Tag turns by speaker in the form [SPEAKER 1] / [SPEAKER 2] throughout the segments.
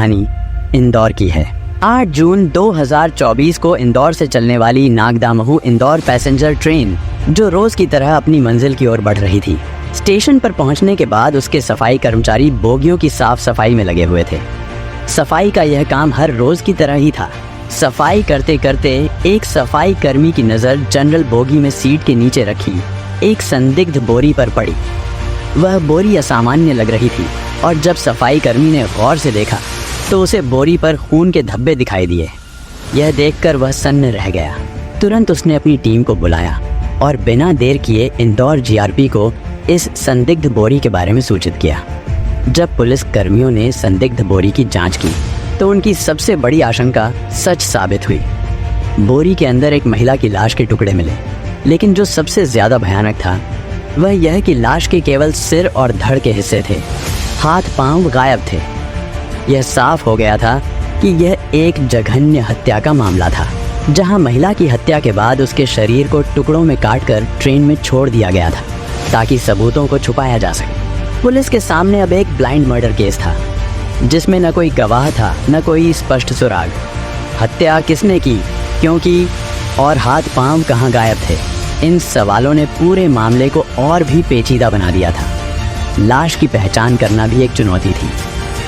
[SPEAKER 1] कहानी इंदौर की है। 8 जून 2024 को इंदौर से चलने वाली नागदामोह इंदौर पैसेंजर ट्रेन जो रोज की तरह अपनी मंजिल की ओर बढ़ रही थी, स्टेशन पर पहुंचने के बाद उसके सफाई कर्मचारी बोगियों की साफ सफाई में लगे हुए थे। सफाई का यह काम हर रोज की तरह ही था। सफाई करते करते एक सफाई कर्मी की नज़र जनरल बोगी में सीट के नीचे रखी एक संदिग्ध बोरी पर पड़ी। वह बोरी असामान्य लग रही थी और जब सफाई कर्मी ने गौर से देखा तो उसे बोरी पर खून के धब्बे दिखाई दिए। यह देखकर वह सन्न रह गया। तुरंत उसने अपनी टीम को बुलाया और बिना देर किए इंदौर जीआरपी को इस संदिग्ध बोरी के बारे में सूचित किया। जब पुलिस कर्मियों ने संदिग्ध बोरी की जांच की तो उनकी सबसे बड़ी आशंका सच साबित हुई। बोरी के अंदर एक महिला की लाश के टुकड़े मिले, लेकिन जो सबसे ज्यादा भयानक था वह यह कि लाश के केवल सिर और धड़ के हिस्से थे, हाथ पांव गायब थे। यह साफ हो गया था कि यह एक जघन्य हत्या का मामला था, जहां महिला की हत्या के बाद उसके शरीर को टुकड़ों में काटकर ट्रेन में छोड़ दिया गया था ताकि सबूतों को छुपाया जा सके। पुलिस के सामने अब एक ब्लाइंड मर्डर केस था जिसमें न कोई गवाह था न कोई स्पष्ट सुराग। हत्या किसने की, क्योंकि और हाथ पांव कहाँ गायब थे, इन सवालों ने पूरे मामले को और भी पेचीदा बना दिया था। लाश की पहचान करना भी एक चुनौती थी,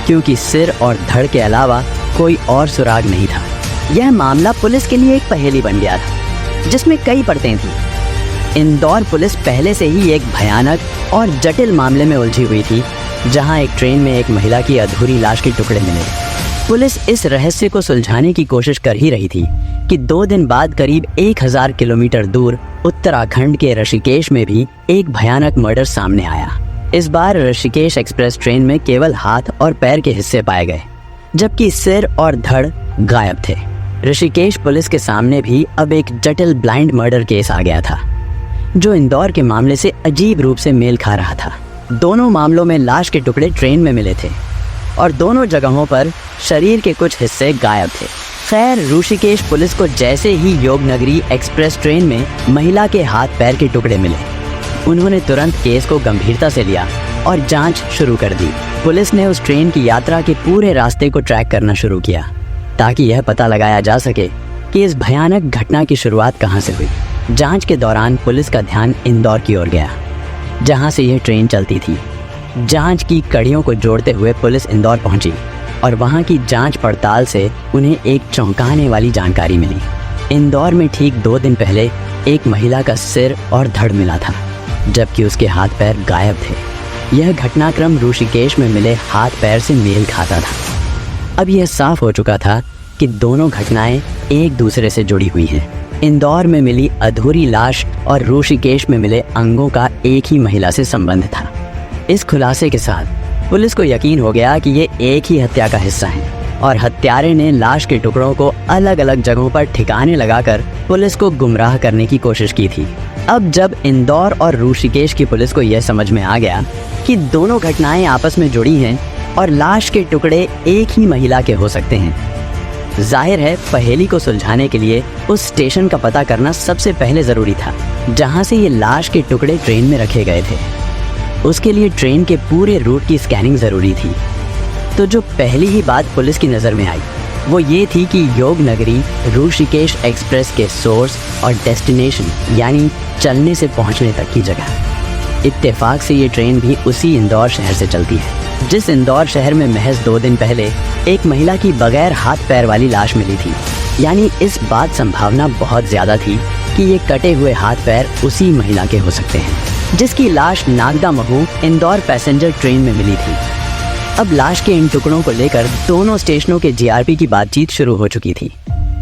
[SPEAKER 1] क्योंकि सिर और धड़ के अलावा कोई और सुराग नहीं था। यह मामला पुलिस के लिए एक पहेली बन गया था जिसमें कई परतें थीं। इंदौर पुलिस पहले से ही एक भयानक और जटिल मामले में उलझी हुई थी, जहां एक ट्रेन में एक महिला की अधूरी लाश के टुकड़े मिले। पुलिस इस रहस्य को सुलझाने की कोशिश कर ही रही थी कि 2 दिन बाद करीब 1000 किलोमीटर दूर उत्तराखंड के ऋषिकेश में भी एक भयानक मर्डर सामने आया। इस बार ऋषिकेश एक्सप्रेस ट्रेन में केवल हाथ और पैर के हिस्से पाए गए, जबकि सिर और धड़ गायब थे। ऋषिकेश पुलिस के सामने भी अब एक जटिल ब्लाइंड मर्डर केस आ गया था, जो इंदौर के मामले से अजीब रूप से मेल खा रहा था। दोनों मामलों में लाश के टुकड़े ट्रेन में मिले थे और दोनों जगहों पर शरीर के कुछ हिस्से गायब थे। खैर, ऋषिकेश पुलिस को जैसे ही योगनगरी एक्सप्रेस ट्रेन में महिला के हाथ पैर के टुकड़े मिले, उन्होंने तुरंत केस को गंभीरता से लिया और जांच शुरू कर दी। पुलिस ने उस ट्रेन की यात्रा के पूरे रास्ते को ट्रैक करना शुरू किया ताकि यह पता लगाया जा सके कि इस भयानक घटना की शुरुआत कहां से हुई। जांच के दौरान पुलिस का ध्यान इंदौर की ओर गया, जहां से यह ट्रेन चलती थी। जांच की कड़ियों को जोड़ते हुए पुलिस इंदौर पहुंची और वहां की जांच पड़ताल से उन्हें एक चौंकाने वाली जानकारी मिली। इंदौर में ठीक 2 दिन पहले एक महिला का सिर और धड़ मिला था, जबकि उसके हाथ पैर गायब थे। यह घटनाक्रम ऋषिकेश में मिले हाथ पैर से मेल खाता था। अब यह साफ हो चुका था कि दोनों घटनाएं एक दूसरे से जुड़ी हुई हैं। इंदौर में मिली अधूरी लाश और ऋषिकेश में मिले अंगों का एक ही महिला से संबंध था। इस खुलासे के साथ पुलिस को यकीन हो गया कि ये एक ही हत्या का हिस्सा है और हत्यारे ने लाश के टुकड़ों को अलग अलग जगहों पर ठिकाने लगाकर पुलिस को गुमराह करने की कोशिश की थी। अब जब इंदौर और ऋषिकेश की पुलिस को यह समझ में आ गया कि दोनों घटनाएं आपस में जुड़ी हैं और लाश के टुकड़े एक ही महिला के हो सकते हैं, जाहिर है पहेली को सुलझाने के लिए उस स्टेशन का पता करना सबसे पहले जरूरी था जहां से ये लाश के टुकड़े ट्रेन में रखे गए थे। उसके लिए ट्रेन के पूरे रूट की स्कैनिंग जरूरी थी। तो जो पहली ही बात पुलिस की नज़र में आई वो ये थी कि योगनगरी ऋषिकेश एक्सप्रेस के सोर्स और डेस्टिनेशन यानी चलने से पहुंचने तक की जगह। इत्तेफाक से ये ट्रेन भी उसी इंदौर शहर से चलती है, जिस इंदौर शहर में महज 2 दिन पहले एक महिला की बगैर हाथ पैर वाली लाश मिली थी। यानी इस बात संभावना बहुत ज़्यादा थी कि ये कटे हुए हाथ पैर उसी महिला के हो सकते हैं जिसकी लाश नागदामोह इंदौर पैसेंजर ट्रेन में मिली थी। अब लाश के इन टुकड़ों को लेकर दोनों स्टेशनों के जीआरपी की बातचीत शुरू हो चुकी थी।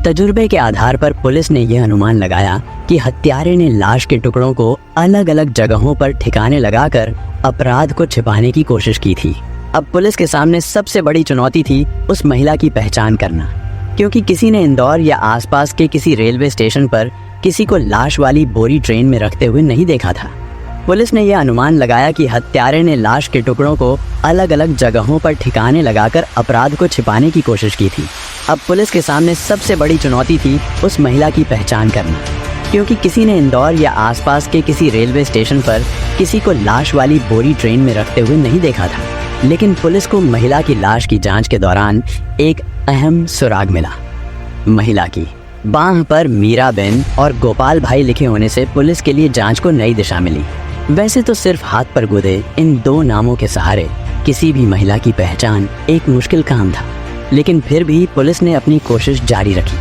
[SPEAKER 1] तजुर्बे के आधार पर पुलिस ने यह अनुमान लगाया कि हत्यारे ने लाश के टुकड़ों को अलग अलग जगहों पर ठिकाने लगाकर अपराध को छिपाने की कोशिश की थी। अब पुलिस के सामने सबसे बड़ी चुनौती थी उस महिला की पहचान करना, क्योंकि किसी ने इंदौर या आसपास के किसी रेलवे स्टेशन पर किसी को लाश वाली बोरी ट्रेन में रखते हुए नहीं देखा था। पुलिस ने यह अनुमान लगाया कि हत्यारे ने लाश के टुकड़ों को अलग अलग जगहों पर ठिकाने लगाकर अपराध को छिपाने की कोशिश की थी। अब पुलिस के सामने सबसे बड़ी चुनौती थी उस महिला की पहचान करना, क्योंकि किसी ने इंदौर या आसपास के किसी रेलवे स्टेशन पर किसी को लाश वाली बोरी ट्रेन में रखते हुए नहीं देखा था। लेकिन पुलिस को महिला की लाश की जांच के दौरान एक अहम सुराग मिला। महिला की बांह पर मीराबेन और गोपाल भाई लिखे होने से पुलिस के लिए जांच को नई दिशा मिली। वैसे तो सिर्फ हाथ पर गुदे इन दो नामों के सहारे किसी भी महिला की पहचान एक मुश्किल काम था, लेकिन फिर भी पुलिस ने अपनी कोशिश जारी रखी।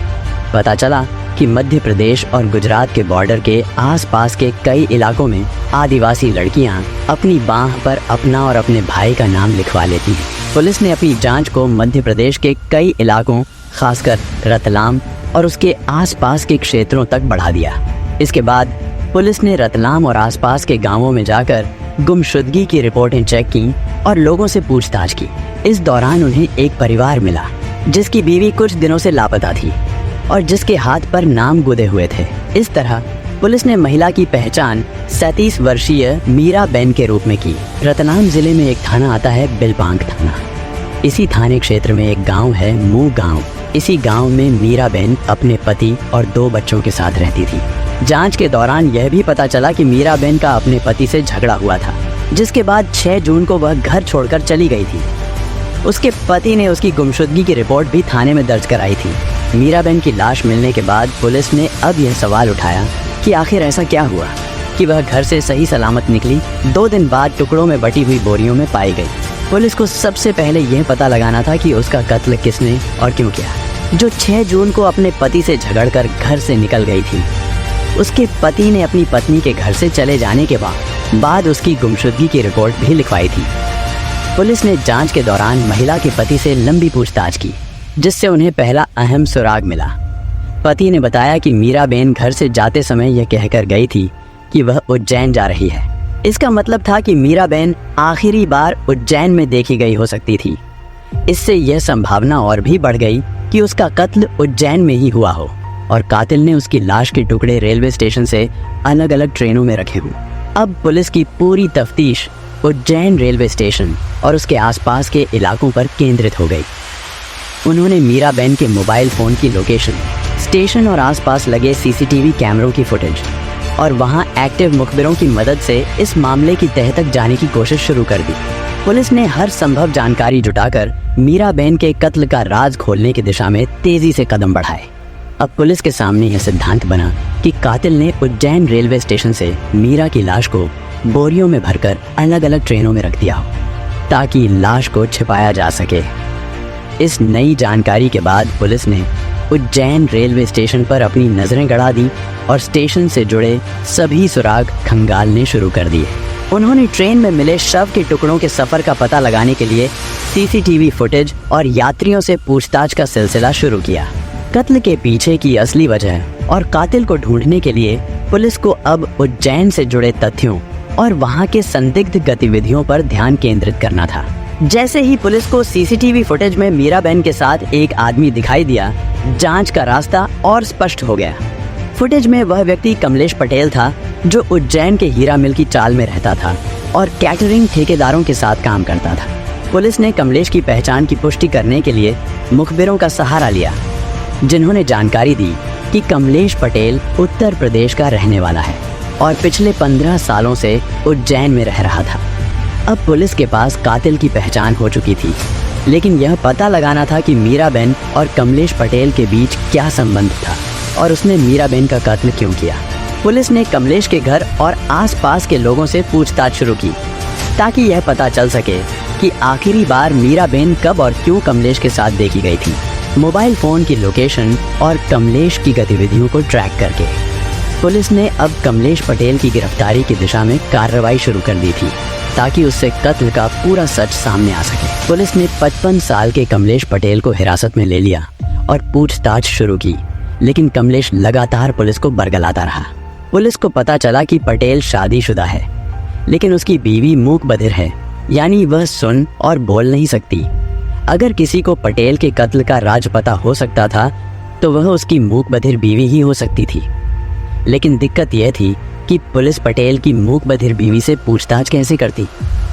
[SPEAKER 1] पता चला कि मध्य प्रदेश और गुजरात के बॉर्डर के आसपास के कई इलाकों में आदिवासी लड़कियां अपनी बांह पर अपना और अपने भाई का नाम लिखवा लेती हैं। पुलिस ने अपनी जांच को मध्य प्रदेश के कई इलाकों, खासकर रतलाम और उसके आसपास के क्षेत्रों तक बढ़ा दिया। इसके बाद पुलिस ने रतलाम और आसपास के गांवों में जाकर गुमशुदगी की रिपोर्टें चेक की और लोगों से पूछताछ की। इस दौरान उन्हें एक परिवार मिला जिसकी बीवी कुछ दिनों से लापता थी और जिसके हाथ पर नाम गुदे हुए थे। इस तरह पुलिस ने महिला की पहचान 37 वर्षीय मीराबेन के रूप में की। रतलाम जिले में एक थाना आता है बिलबांग थाना। इसी थाने क्षेत्र में एक गांव है मूह गांव। इसी गांव में मीराबेन अपने पति और 2 बच्चों के साथ रहती थी। जांच के दौरान यह भी पता चला कि मीराबेन का अपने पति से झगड़ा हुआ था, जिसके बाद 6 जून को वह घर छोड़कर चली गई थी। उसके पति ने उसकी गुमशुदगी की रिपोर्ट भी थाने में दर्ज कराई थी। मीराबेन की लाश मिलने के बाद पुलिस ने अब यह सवाल उठाया कि आखिर ऐसा क्या हुआ कि वह घर से सही सलामत निकली, 2 दिन बाद टुकड़ों में बटी हुई बोरियों में पाई गई। पुलिस को सबसे पहले यह पता लगाना था कि उसका कत्ल किसने और क्यों किया। जो 6 जून को अपने पति से झगड़कर घर से निकल गई थी, उसके पति ने अपनी पत्नी के घर से चले जाने के बाद उसकी गुमशुदगी की रिपोर्ट भी लिखवाई थी। पुलिस ने जांच के दौरान महिला के पति से लंबी पूछताछ की, जिससे उन्हें पहला अहम सुराग मिला। पति ने बताया कि मीराबेन घर से जाते समय यह कहकर गई थी कि वह उज्जैन जा रही है। इसका मतलब था कि मीराबेन आखिरी बार उज्जैन में देखी गई हो सकती थी। इससे यह संभावना और भी बढ़ गई कि उसका कत्ल उज्जैन में ही हुआ हो और कातिल ने उसकी लाश के टुकड़े रेलवे स्टेशन से अलग अलग ट्रेनों में रखे हों। अब पुलिस की पूरी तफ्तीश उज्जैन रेलवे स्टेशन और उसके आसपास के इलाकों पर केंद्रित हो गई। उन्होंने मीराबेन के मोबाइल फ़ोन की लोकेशन, स्टेशन और आसपास लगे सीसीटीवी कैमरों की फुटेज और वहां एक्टिव मुखबिरों की मदद से इस मामले की तह तक जाने की कोशिश शुरू कर दी। पुलिस ने हर संभव जानकारी जुटाकर मीराबेन के कत्ल का राज खोलने की दिशा में तेजी से कदम बढ़ाए। अब पुलिस के सामने यह सिद्धांत बना कि कातिल ने उज्जैन रेलवे स्टेशन से मीरा की लाश को बोरियों में भरकर अलग अलग ट्रेनों में रख दिया हो, ताकि लाश को छिपाया जा सके। इस नई जानकारी के बाद पुलिस ने उज्जैन रेलवे स्टेशन पर अपनी नजरें गड़ा दी और स्टेशन से जुड़े सभी सुराग खंगालने शुरू कर दिए। उन्होंने ट्रेन में मिले शव के टुकड़ों के सफर का पता लगाने के लिए सीसीटीवी फुटेज और यात्रियों से पूछताछ का सिलसिला शुरू किया। कत्ल के पीछे की असली वजह और कातिल को ढूंढने के लिए पुलिस को अब उज्जैन से जुड़े तथ्यों और वहां के संदिग्ध गतिविधियों पर ध्यान केंद्रित करना था। जैसे ही पुलिस को सीसीटीवी फुटेज में मीराबेन के साथ एक आदमी दिखाई दिया, जांच का रास्ता और स्पष्ट हो गया। फुटेज में वह व्यक्ति कमलेश पटेल था, जो उज्जैन के हीरा मिल की चाल में रहता था और कैटरिंग ठेकेदारों के साथ काम करता था। पुलिस ने कमलेश की पहचान की पुष्टि करने के लिए मुखबिरों का सहारा लिया, जिन्होंने जानकारी दी कि कमलेश पटेल उत्तर प्रदेश का रहने वाला है और पिछले 15 सालों से उज्जैन में रह रहा था। अब पुलिस के पास कातिल की पहचान हो चुकी थी, लेकिन यह पता लगाना था कि मीराबेन और कमलेश पटेल के बीच क्या संबंध था और उसने मीराबेन का कत्ल क्यों किया। पुलिस ने कमलेश के घर और आसपास के लोगों से पूछताछ शुरू की, ताकि यह पता चल सके कि आखिरी बार मीराबेन कब और क्यों कमलेश के साथ देखी गई थी। मोबाइल फ़ोन की लोकेशन और कमलेश की गतिविधियों को ट्रैक करके पुलिस ने अब कमलेश पटेल की गिरफ्तारी की दिशा में कार्रवाई शुरू कर दी थी, ताकि उससे कत्ल का पूरा सच सामने आ सके। पुलिस ने 55 साल के कमलेश पटेल को हिरासत में ले लिया और पूछताछ शुरू की, लेकिन कमलेश लगातार पुलिस को बरगलाता रहा। पुलिस को पता चला कि पटेल शादीशुदा है, लेकिन उसकी बीवी मूक बधिर है, यानी वह सुन और बोल नहीं सकती। अगर किसी को पटेल के कत्ल का राज पता हो सकता था, तो वह उसकी मूक बधिर बीवी ही हो सकती थी। लेकिन दिक्कत यह थी कि पुलिस पटेल की मूक बधिर बीवी से पूछताछ कैसे करती।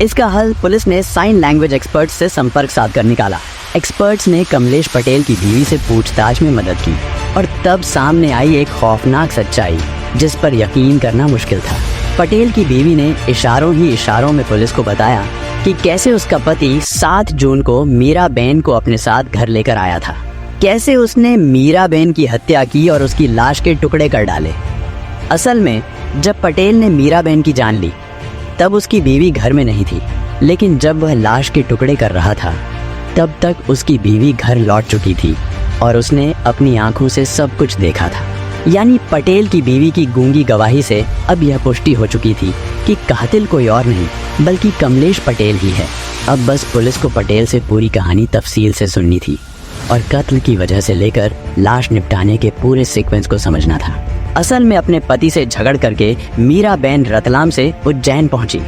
[SPEAKER 1] इसका हल पुलिस ने साइन लैंग्वेज एक्सपर्ट्स से संपर्क साध कर निकाला। एक्सपर्ट्स ने कमलेश पटेल की बीवी से पूछताछ में मदद की और तब सामने आई एक खौफनाक सच्चाई, जिस पर यकीन करना मुश्किल था। पटेल की बीवी ने इशारों ही इशारों में पुलिस को बताया कि कैसे उसका पति 7 जून को मीराबेन को अपने साथ घर लेकर आया था, कैसे उसने मीराबेन की हत्या की और उसकी लाश के टुकड़े कर डाले। असल में जब पटेल ने मीराबेन की जान ली तब उसकी बीवी घर में नहीं थी, लेकिन जब वह लाश के टुकड़े कर रहा था तब तक उसकी बीवी घर लौट चुकी थी और उसने अपनी आंखों से सब कुछ देखा था। यानी पटेल की बीवी की गूंगी गवाही से अब यह पुष्टि हो चुकी थी कि कातिल कोई और नहीं बल्कि कमलेश पटेल ही है। अब बस पुलिस को पटेल से पूरी कहानी तफसील से सुननी थी और कत्ल की वजह से लेकर लाश निपटाने के पूरे सीक्वेंस को समझना था। असल में अपने पति से झगड़ करके मीराबेन रतलाम से उज्जैन पहुंची।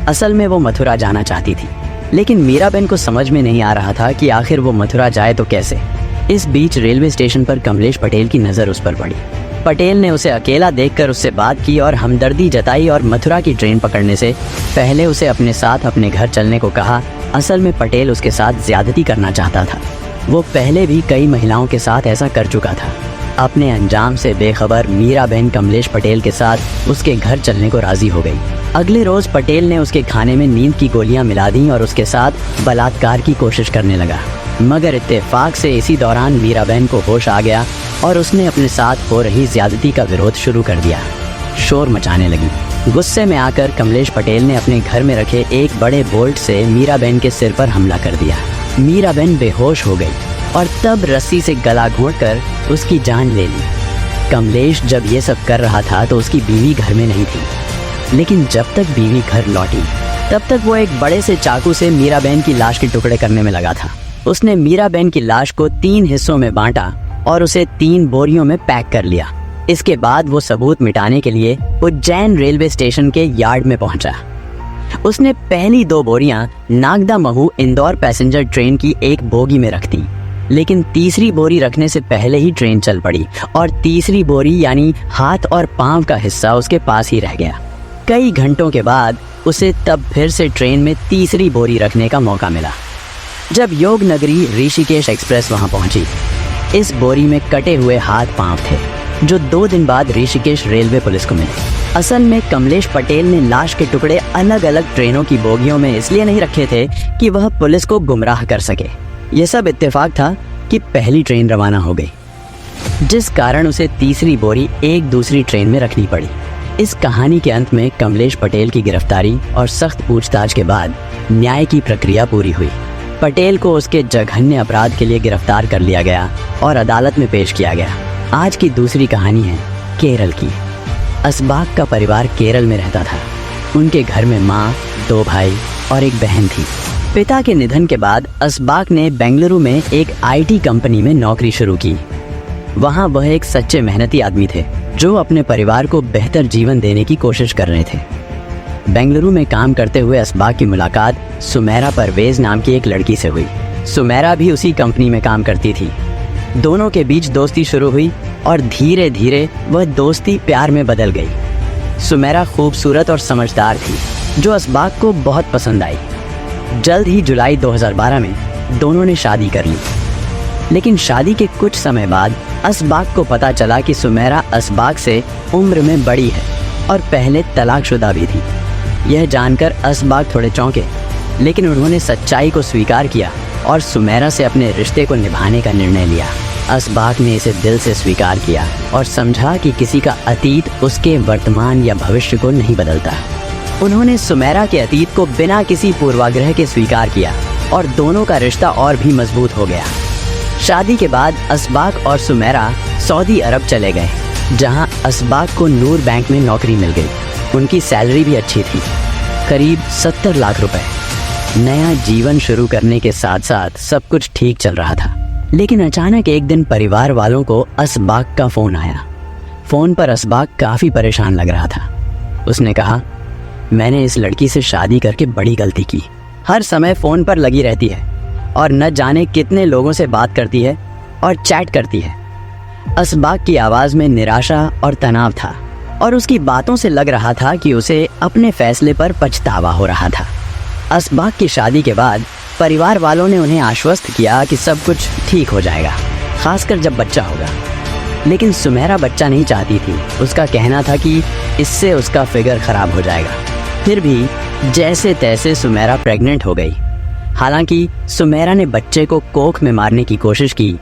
[SPEAKER 1] असल में वो मथुरा जाना चाहती थी, लेकिन मीराबेन को समझ में नहीं आ रहा था कि आखिर वो मथुरा जाए तो कैसे। इस बीच रेलवे स्टेशन पर कमलेश पटेल की नज़र उस पर पड़ी। पटेल ने उसे अकेला देखकर उससे बात की और हमदर्दी जताई और मथुरा की ट्रेन पकड़ने से पहले उसे अपने साथ अपने घर चलने को कहा। असल में पटेल उसके साथ ज्यादती करना चाहता था। वो पहले भी कई महिलाओं के साथ ऐसा कर चुका था। अपने अंजाम से बेखबर मीराबेन कमलेश पटेल के साथ उसके घर चलने को राजी हो गई। अगले रोज पटेल ने उसके खाने में नींद की गोलियां मिला दी और उसके साथ बलात्कार की कोशिश करने लगा, मगर इत्तेफाक से इसी दौरान मीराबेन को होश आ गया और उसने अपने साथ हो रही ज्यादती का विरोध शुरू कर दिया। शोर मचाने लगी। गुस्से में आकर कमलेश पटेल ने अपने घर में रखे एक बड़े बोल्ट से मीराबेन के सिर पर हमला कर दिया। मीराबेन बेहोश हो गई और तब रस्सी से गला घोंटकर उसकी जान ले ली। कमलेश जब ये सब कर रहा था तो उसकी बीवी घर में नहीं थी, लेकिन जब तक बीवी घर लौटी तब तक वो एक बड़े से चाकू से मीराबेन की लाश के टुकड़े करने में लगा था। उसने मीराबेन की लाश को 3 हिस्सों में बांटा और उसे 3 बोरियों में पैक कर लिया। इसके बाद वो सबूत मिटाने के लिए उज्जैन रेलवे स्टेशन के यार्ड में पहुंचा। उसने पहली 2 बोरियां नागदा महू इंदौर पैसेंजर ट्रेन की एक बोगी में रख दी, लेकिन तीसरी बोरी रखने से पहले ही ट्रेन चल पड़ी और तीसरी बोरी यानी हाथ और पांव का हिस्सा उसके पास ही रह गया। कई घंटों के बाद उसे तब फिर से ट्रेन में तीसरी बोरी रखने का मौका मिला जब योग नगरी ऋषिकेश एक्सप्रेस वहां पहुंची। इस बोरी में कटे हुए हाथ पांव थे जो 2 दिन बाद ऋषिकेश रेलवे पुलिस को मिले। असल में कमलेश पटेल ने लाश के टुकड़े अलग अलग ट्रेनों की बोगियों में इसलिए नहीं रखे थे कि वह पुलिस को गुमराह कर सके। यह सब इत्तेफाक था कि पहली ट्रेन रवाना हो गई, जिस कारण उसे तीसरी बोरी एक दूसरी ट्रेन में रखनी पड़ी। इस कहानी के अंत में कमलेश पटेल की गिरफ्तारी और सख्त पूछताछ के बाद न्याय की प्रक्रिया पूरी हुई। पटेल को उसके जघन्य अपराध के लिए गिरफ्तार कर लिया गया और अदालत में पेश किया गया। आज की दूसरी कहानी है केरल की। असबाक का परिवार केरल में रहता था। उनके घर में माँ, 2 भाई और एक बहन थी। पिता के निधन के बाद असबाक ने बेंगलुरु में एक IT कंपनी में नौकरी शुरू की। वहाँ वह एक सच्चे मेहनती आदमी थे जो अपने परिवार को बेहतर जीवन देने की कोशिश कर रहे थे। बेंगलुरु में काम करते हुए असबाक की मुलाकात सुमेरा परवेज नाम की एक लड़की से हुई। सुमेरा भी उसी कंपनी में काम करती थी। दोनों के बीच दोस्ती शुरू हुई और धीरे धीरे वह दोस्ती प्यार में बदल गई। सुमेरा खूबसूरत और समझदार थी जो असबाक को बहुत पसंद आई। जल्द ही जुलाई 2012 में दोनों ने शादी कर ली, लेकिन शादी के कुछ समय बाद असबाक को पता चला कि सुमेरा असबाक से उम्र में बड़ी है और पहले तलाकशुदा भी थी। यह जानकर असबाक थोड़े चौंके, लेकिन उन्होंने सच्चाई को स्वीकार किया और सुमेरा से अपने रिश्ते को निभाने का निर्णय लिया। असबाक ने इसे दिल से स्वीकार किया और समझा कि किसी का अतीत उसके वर्तमान या भविष्य को नहीं बदलता। उन्होंने सुमेरा के अतीत को बिना किसी पूर्वाग्रह के स्वीकार किया और दोनों का रिश्ता और भी मजबूत हो गया। शादी के बाद असबाक और सुमेरा सऊदी अरब चले गए, जहां असबाक को नूर बैंक में नौकरी मिल गई। उनकी सैलरी भी अच्छी थी, करीब 70 लाख रुपए। नया जीवन शुरू करने के साथ साथ सब कुछ ठीक चल रहा था, लेकिन अचानक एक दिन परिवार वालों को असबाक का फोन आया। फोन पर असबाक काफी परेशान लग रहा था। उसने कहा, मैंने इस लड़की से शादी करके बड़ी गलती की। हर समय फोन पर लगी रहती है और न जाने कितने लोगों से बात करती है और चैट करती है। असबाक की आवाज में निराशा और तनाव था और उसकी बातों से लग रहा था कि उसे अपने फैसले पर पछतावा हो रहा था। असबाक की शादी के बाद परिवार वालों ने उन्हें आश्वस्त किया कि सब कुछ ठीक हो जाएगा, खासकर जब बच्चा होगा। लेकिन सुमेरा बच्चा नहीं चाहती थी। उसका कहना था कि इससे उसका फिगर खराब हो जाएगा। फिर भी जैसे तैसे सुमेरा प्रेग्नेंट हो गई। हालांकि सुमेरा ने बच्चे को कोख में मारने की कोशिश की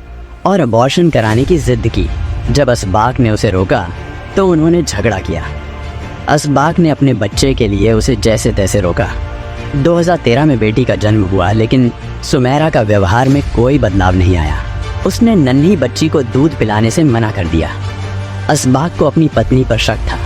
[SPEAKER 1] और अबॉर्शन कराने की जिद की। जब असबाक ने उसे रोका तो उन्होंने झगड़ा किया। असबाक ने अपने बच्चे के लिए उसे जैसे तैसे रोका। 2013 में बेटी का जन्म हुआ, लेकिन सुमेरा का व्यवहार में कोई बदलाव नहीं आया। उसने नन्ही बच्ची को दूध पिलाने से मना कर दिया। असबाक को अपनी पत्नी पर शक था।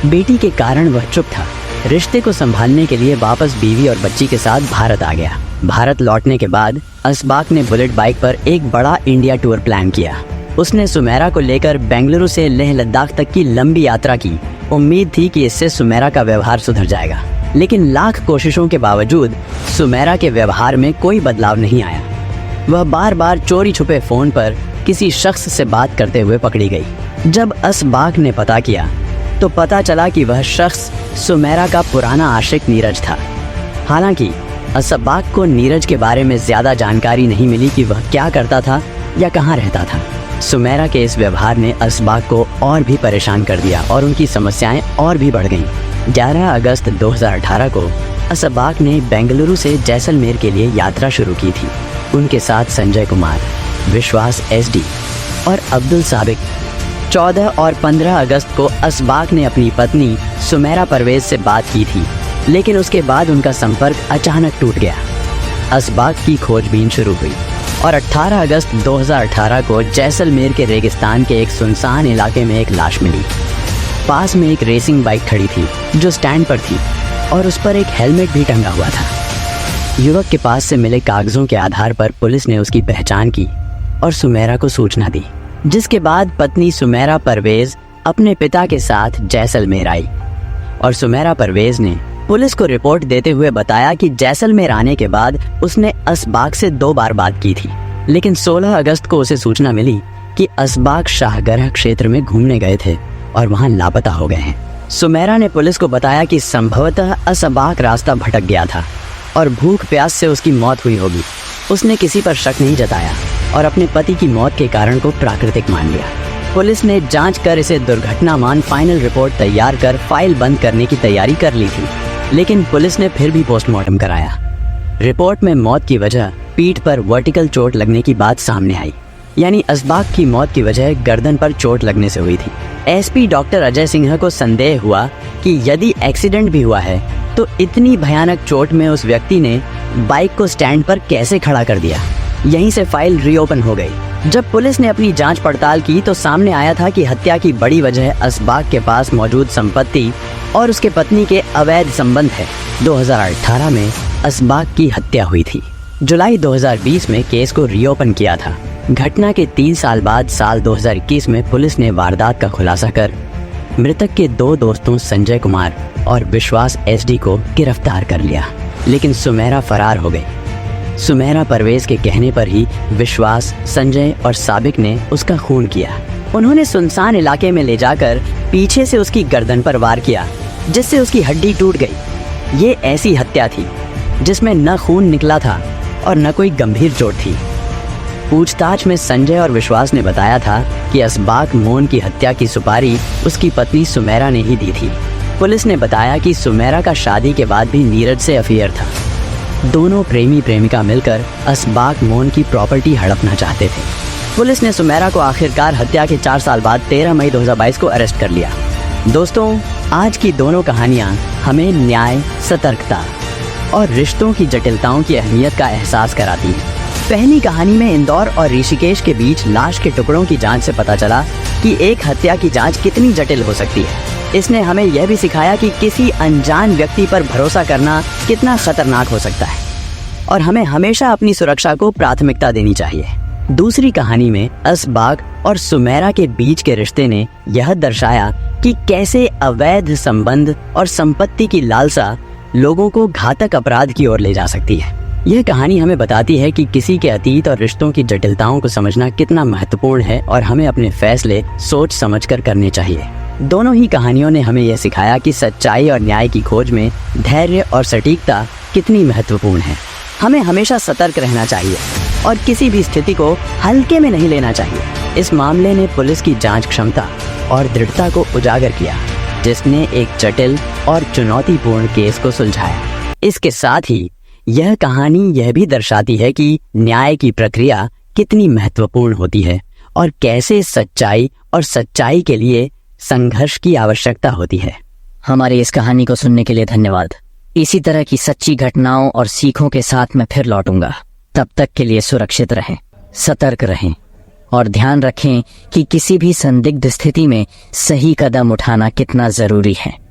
[SPEAKER 1] बेटी के कारण वह चुप था। रिश्ते को संभालने के लिए वापस बीवी और बच्ची के साथ भारत आ गया। भारत लौटने के बाद असबाक ने बुलेट बाइक पर एक बड़ा इंडिया टूर प्लान किया। उसने सुमेरा को लेकर बेंगलुरु से लेह लद्दाख तक की लंबी यात्रा की। उम्मीद थी कि इससे सुमेरा का व्यवहार सुधर जाएगा, लेकिन लाख कोशिशों के बावजूद सुमेरा के व्यवहार में कोई बदलाव नहीं आया। वह बार बार चोरी छुपे फोन पर किसी शख्स से बात करते हुए पकड़ी गई। जब असबाक ने पता किया तो पता चला कि वह शख्स सुमेरा का पुराना आशिक नीरज था। हालांकि असबाक को नीरज के बारे में ज्यादा जानकारी नहीं मिली कि वह क्या करता था या कहाँ रहता था। सुमेरा के इस व्यवहार ने असबाक को और भी परेशान कर दिया और उनकी समस्याएं और भी बढ़ गईं। 11 अगस्त 2018 को असबाक ने बेंगलुरु से जैसलमेर के लिए यात्रा शुरू की थी। उनके साथ संजय कुमार, विश्वास SD और अब्दुल साबिक। 14 और 15 अगस्त को असबाक ने अपनी पत्नी सुमेरा परवेज से बात की थी, लेकिन उसके बाद उनका संपर्क अचानक टूट गया। असबाक की खोजबीन शुरू हुई और 18 अगस्त 2018 को जैसलमेर के रेगिस्तान के एक सुनसान इलाके में एक लाश मिली। पास में एक रेसिंग बाइक खड़ी थी जो स्टैंड पर थी और उस पर एक हेलमेट भी टंगा हुआ था। युवक के पास से मिले कागजों के आधार पर पुलिस ने उसकी पहचान की और सुमेरा को सूचना दी, जिसके बाद पत्नी सुमेरा परवेज अपने पिता के साथ जैसलमेर आई और सुमेरा परवेज ने पुलिस को रिपोर्ट देते हुए बताया कि जैसलमेर आने के बाद उसने असबाक से 2 बार बात की थी, लेकिन 16 अगस्त को उसे सूचना मिली कि असबाक शाहगरह क्षेत्र में घूमने गए थे और वहां लापता हो गए हैं। सुमेरा ने पुलिस को बताया कि संभवतः असबाक रास्ता भटक गया था और भूख प्यास से उसकी मौत हुई होगी। उसने किसी पर शक नहीं जताया और अपने पति की मौत के कारण को प्राकृतिक मान लिया। पुलिस ने जांच कर इसे दुर्घटना मान फाइनल रिपोर्ट तैयार कर फाइल बंद करने की तैयारी कर ली थी, लेकिन पुलिस ने फिर भी पोस्टमार्टम कराया। रिपोर्ट में मौत की वजह पीठ पर वर्टिकल चोट लगने की बात सामने आई, यानी असबाक की मौत की वजह गर्दन पर चोट लगने से हुई थी। SP डॉक्टर अजय सिन्हा को संदेह हुआ कि यदि एक्सीडेंट भी हुआ है तो इतनी भयानक चोट में उस व्यक्ति ने बाइक को स्टैंड पर कैसे खड़ा कर दिया। यहीं से फाइल रीओपन हो गई। जब पुलिस ने अपनी जांच पड़ताल की तो सामने आया था कि हत्या की बड़ी वजह असबाक के पास मौजूद संपत्ति और उसके पत्नी के अवैध संबंध है। 2018 में असबाक की हत्या हुई थी। जुलाई 2020 में केस को रीओपन किया था। घटना के 3 साल बाद साल 2021 में पुलिस ने वारदात का खुलासा कर मृतक के 2 दोस्तों संजय कुमार और विश्वास SD को गिरफ्तार कर लिया, लेकिन सुमेरा फरार हो गई। सुमेरा परवेज के कहने पर ही विश्वास, संजय और साबिक ने उसका खून किया। उन्होंने सुनसान इलाके में ले जाकर पीछे से उसकी गर्दन पर वार किया, जिससे उसकी हड्डी टूट गई। ये ऐसी हत्या थी जिसमें न खून निकला था और न कोई गंभीर चोट थी। पूछताछ में संजय और विश्वास ने बताया था कि असबाक मोन की हत्या की सुपारी उसकी पत्नी सुमेरा ने ही दी थी। पुलिस ने बताया कि सुमेरा का शादी के बाद भी नीरज से अफेयर था। दोनों प्रेमी प्रेमिका मिलकर असबाक मोन की प्रॉपर्टी हड़पना चाहते थे। पुलिस ने सुमेरा को आखिरकार हत्या के 4 साल बाद 13 मई 2022 को अरेस्ट कर लिया। दोस्तों, आज की दोनों कहानियां हमें न्याय, सतर्कता और रिश्तों की जटिलताओं की अहमियत का एहसास कराती हैं। पहली कहानी में इंदौर और ऋषिकेश के बीच लाश के टुकड़ों की जांच से पता चला कि एक हत्या की जांच कितनी जटिल हो सकती है। इसने हमें यह भी सिखाया कि किसी अनजान व्यक्ति पर भरोसा करना कितना खतरनाक हो सकता है और हमें हमेशा अपनी सुरक्षा को प्राथमिकता देनी चाहिए। दूसरी कहानी में असबाक और सुमेरा के बीच के रिश्ते ने यह दर्शाया कि कैसे अवैध संबंध और संपत्ति की लालसा लोगों को घातक अपराध की ओर ले जा सकती है। यह कहानी हमें बताती है कि किसी के अतीत और रिश्तों की जटिलताओं को समझना कितना महत्वपूर्ण है और हमें अपने फैसले सोच समझकर करने चाहिए। दोनों ही कहानियों ने हमें यह सिखाया कि सच्चाई और न्याय की खोज में धैर्य और सटीकता कितनी महत्वपूर्ण है। हमें हमेशा सतर्क रहना चाहिए और किसी भी स्थिति को हल्के में नहीं लेना चाहिए। इस मामले ने पुलिस की जांच क्षमता और दृढ़ता को उजागर किया। जिसने एक जटिल और चुनौतीपूर्ण केस को सुलझाया। इसके साथ ही यह कहानी यह भी दर्शाती है कि न्याय की प्रक्रिया कितनी महत्वपूर्ण होती है और कैसे सच्चाई और सच्चाई के लिए संघर्ष की आवश्यकता होती है।
[SPEAKER 2] हमारी इस कहानी को सुनने के लिए धन्यवाद। इसी तरह की सच्ची घटनाओं और सीखों के साथ मैं फिर लौटूंगा। तब तक के लिए सुरक्षित रहें, सतर्क रहें और ध्यान रखें कि किसी भी संदिग्ध स्थिति में सही कदम उठाना कितना जरूरी है।